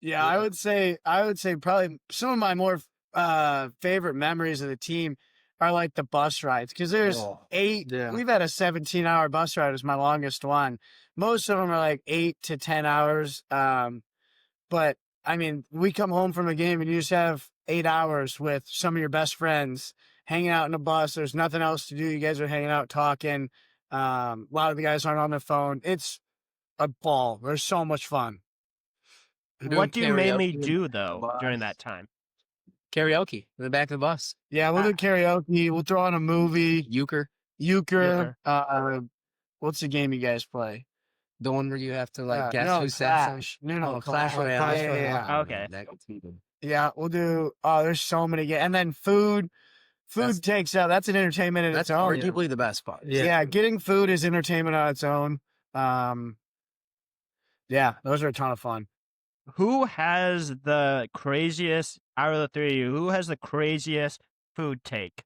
Yeah, I would say probably some of my more favorite memories of the team are like the bus rides because there's eight. Yeah. We've had a 17-hour bus ride was my longest one. Most of them are like 8 to 10 hours. But I mean, we come home from a game and you just have 8 hours with some of your best friends hanging out in a bus. There's nothing else to do. You guys are hanging out talking. A lot of the guys aren't on their phone. It's a ball. There's so much fun. What do you mainly do though during that time? Karaoke in the back of the bus. Yeah, we'll do karaoke. We'll throw on a movie. Euchre. What's the game you guys play? The one where you have to like guess no, who said something. Clash. No, Clash Royale. Yeah. Okay. Yeah, we'll do. Oh, there's so many games, and then food. Food takes out. That's an entertainment in its own. That's arguably the best part. Yeah, getting food is entertainment on its own. Yeah, those are a ton of fun. Who has the craziest out of the three of you? Who has the craziest food take?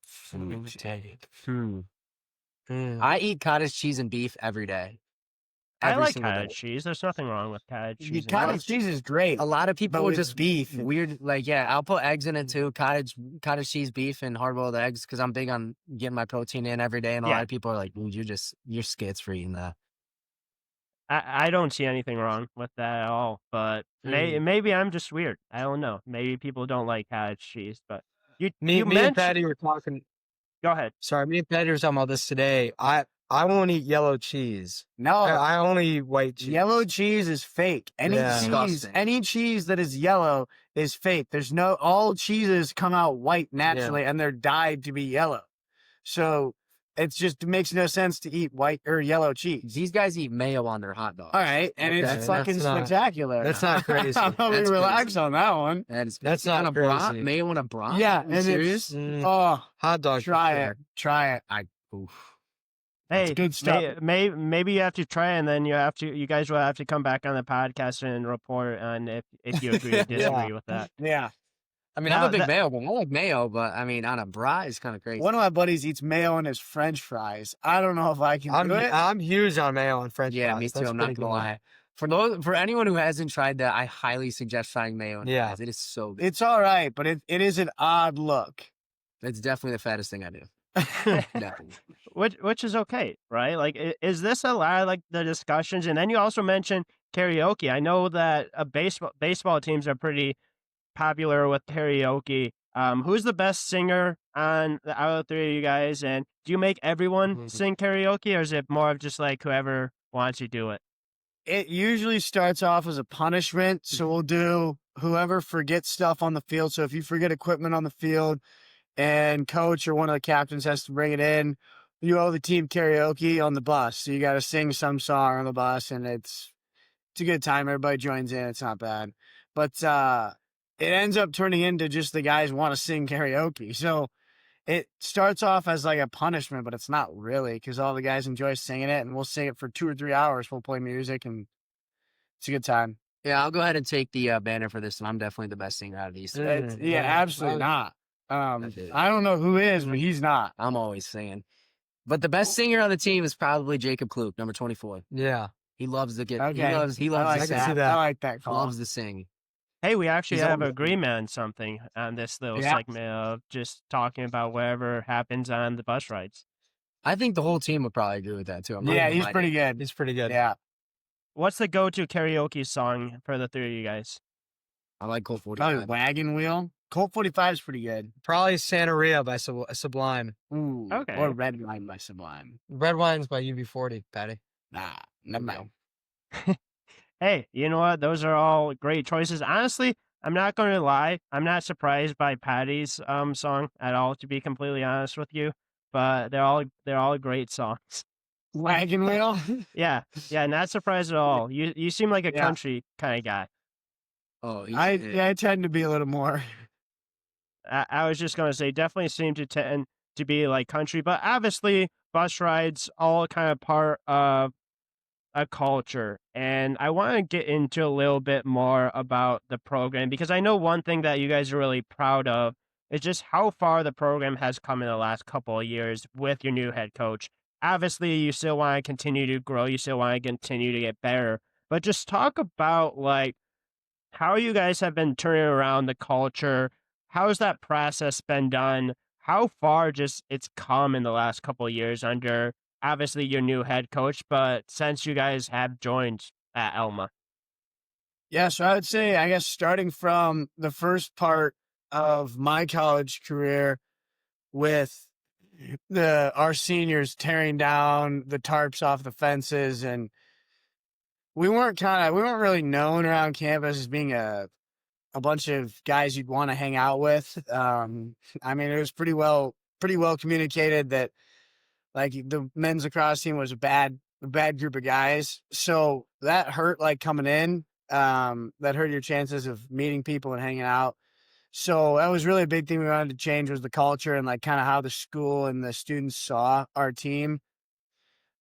Food take. I eat cottage cheese and beef every day. I like cottage cheese. There's nothing wrong with cottage cheese. Cottage cheese is great. A lot of people But just beef. weird. Like, yeah, I'll put eggs in it too. Cottage cheese, beef, and hard boiled eggs because I'm big on getting my protein in every day. And a lot of people are like, "Dude, you're skits for eating that." I don't see anything wrong with that at all. But maybe I'm just weird. I don't know. Maybe people don't like cottage cheese. But me and Patty were talking. Go ahead. Sorry, me and Patty were talking about this today. I won't eat yellow cheese. No, I only eat white cheese. Yellow cheese is fake. Any cheese that is yellow is fake. All cheeses come out white naturally, and they're dyed to be yellow. So it makes no sense to eat white or yellow cheese. These guys eat mayo on their hot dogs. All right, and it's fucking spectacular. That's not crazy. I'm gonna relax on that one. That's not crazy. Mayo on a brat? Yeah, and serious? Hot dog. Try it. Hey, good stuff. Maybe you have to try, and then you guys will have to come back on the podcast and report on if you agree or disagree with that. Yeah. I mean, I'm a big mayo, but I like mayo, but I mean, on a brat is kind of crazy. One of my buddies eats mayo on his French fries. I don't know if I can do it. I'm huge on mayo on French fries. Yeah, me too. I'm not gonna lie. For anyone who hasn't tried that, I highly suggest trying mayo on fries. It is so good. It's all right, but it is an odd look. It's definitely the fattest thing I do. Definitely. Which is okay, right? Like, is this a lot of like the discussions? And then you also mentioned karaoke. I know that baseball teams are pretty popular with karaoke. Who's the best singer out of the three of you guys? And do you make everyone sing karaoke, or is it more of just like whoever wants to do it? It usually starts off as a punishment. So we'll do whoever forgets stuff on the field. So if you forget equipment on the field and coach or one of the captains has to bring it in, you owe the team karaoke on the bus. So you got to sing some song on the bus, and it's a good time. Everybody joins in. It's not bad. But it ends up turning into just the guys want to sing karaoke. So it starts off as like a punishment, but it's not really because all the guys enjoy singing it, and we'll sing it for 2 or 3 hours. We'll play music, and it's a good time. Yeah, I'll go ahead and take the banner for this one. I'm definitely the best singer out of these. Yeah, absolutely not. I don't know who is, but he's not. I'm always singing. But the best singer on the team is probably Jacob Kluk, number 24. Yeah. He loves to get. Okay. He loves to sing. I like that call. Loves to sing. Hey, we actually have agreement on something on this little segment of just talking about whatever happens on the bus rides. I think the whole team would probably agree with that too. He's pretty good. He's pretty good. Yeah. What's the go-to karaoke song for the three of you guys? I like Colt 45. Probably Wagon Wheel. Colt 45 is pretty good. Probably Santeria by Sublime. Ooh. Okay. Or Red Wine by Sublime. Red Wine's by UB40, Patty. Nah, never mind. Hey, you know what? Those are all great choices. Honestly, I'm not going to lie. I'm not surprised by Patty's song at all, to be completely honest with you. But they're all great songs. Wagon Wheel? Yeah, not surprised at all. You seem like a country kind of guy. Oh, I tend to be a little more. I was just going to say, definitely seem to tend to be like country, but obviously bus rides all kind of part of a culture. And I want to get into a little bit more about the program, because I know one thing that you guys are really proud of is just how far the program has come in the last couple of years with your new head coach. Obviously, you still want to continue to grow. You still want to continue to get better. but just talk about like how you guys have been turning around the culture. How's that process been done? How far just it's come in the last couple of years under obviously your new head coach, but since you guys have joined at Elma. Yeah, so I would say, I guess, starting from the first part of my college career with our seniors tearing down the tarps off the fences, and we weren't really known around campus as being a bunch of guys you'd want to hang out with. I mean, it was pretty well communicated that like the men's lacrosse team was a bad group of guys. So that hurt, like, coming in. That hurt your chances of meeting people and hanging out. So that was really a big thing we wanted to change, was the culture and like kind of how the school and the students saw our team.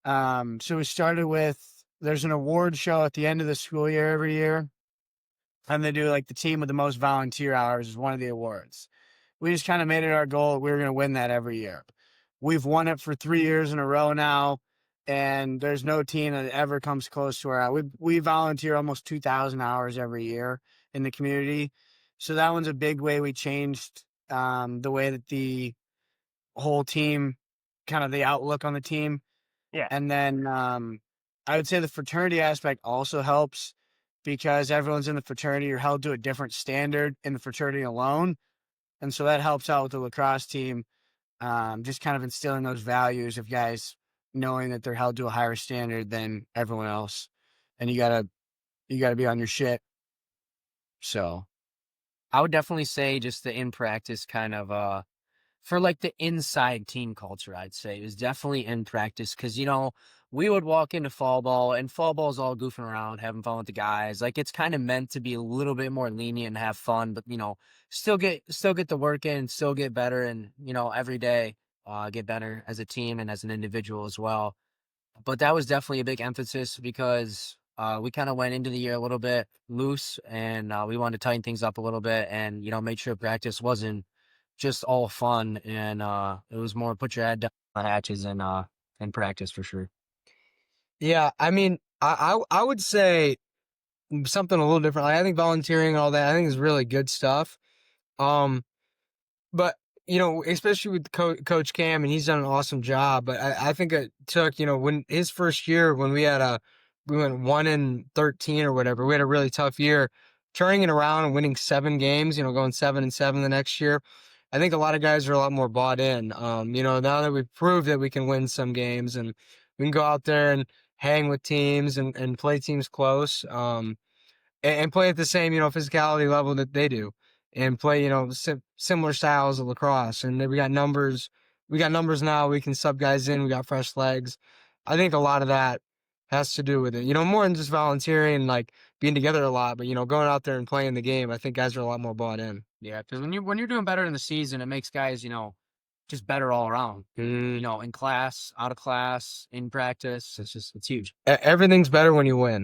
So we started with, there's an award show at the end of the school year every year. And they do like the team with the most volunteer hours is one of the awards. We just kind of made it our goal. We were going to win that every year. We've won it for 3 years in a row now, and there's no team that ever comes close to our. We volunteer almost 2,000 hours every year in the community, so that one's a big way we changed the way that the whole team, kind of the outlook on the team. Yeah. And then I would say the fraternity aspect also helps, because everyone's in the fraternity. You're held to a different standard in the fraternity alone, and so that helps out with the lacrosse team. Just kind of instilling those values of guys knowing that they're held to a higher standard than everyone else, and you gotta be on your shit. So I would definitely say just the in practice kind of for like the inside team culture, I'd say it was definitely in practice, because we would walk into fall ball, and fall ball's all goofing around, having fun with the guys. Like, it's kind of meant to be a little bit more lenient and have fun, but still get the work in, still get better, and every day get better as a team and as an individual as well. But that was definitely a big emphasis, because we kind of went into the year a little bit loose, and we wanted to tighten things up a little bit, and make sure practice wasn't just all fun, and it was more put your head down on the hatches and in practice for sure. Yeah, I mean, I would say something a little different. Like, I think volunteering and all that, I think is really good stuff. But especially with Coach Cam, and he's done an awesome job. But I think it took, when his first year, when we went 1-13 or whatever, we had a really tough year. Turning it around and winning 7 games, going 7-7 the next year, I think a lot of guys are a lot more bought in. Now that we've proved that we can win some games, and we can go out there and hang with teams and play teams close, and play at the same, physicality level that they do, and play, similar styles of lacrosse. And then we got numbers. We got numbers now. We can sub guys in. We got fresh legs. I think a lot of that has to do with it. More than just volunteering and like being together a lot, but going out there and playing the game. I think guys are a lot more bought in. Yeah, because when you're doing better in the season, it makes guys just better all around. In class, out of class, in practice, it's huge. Everything's better when you win.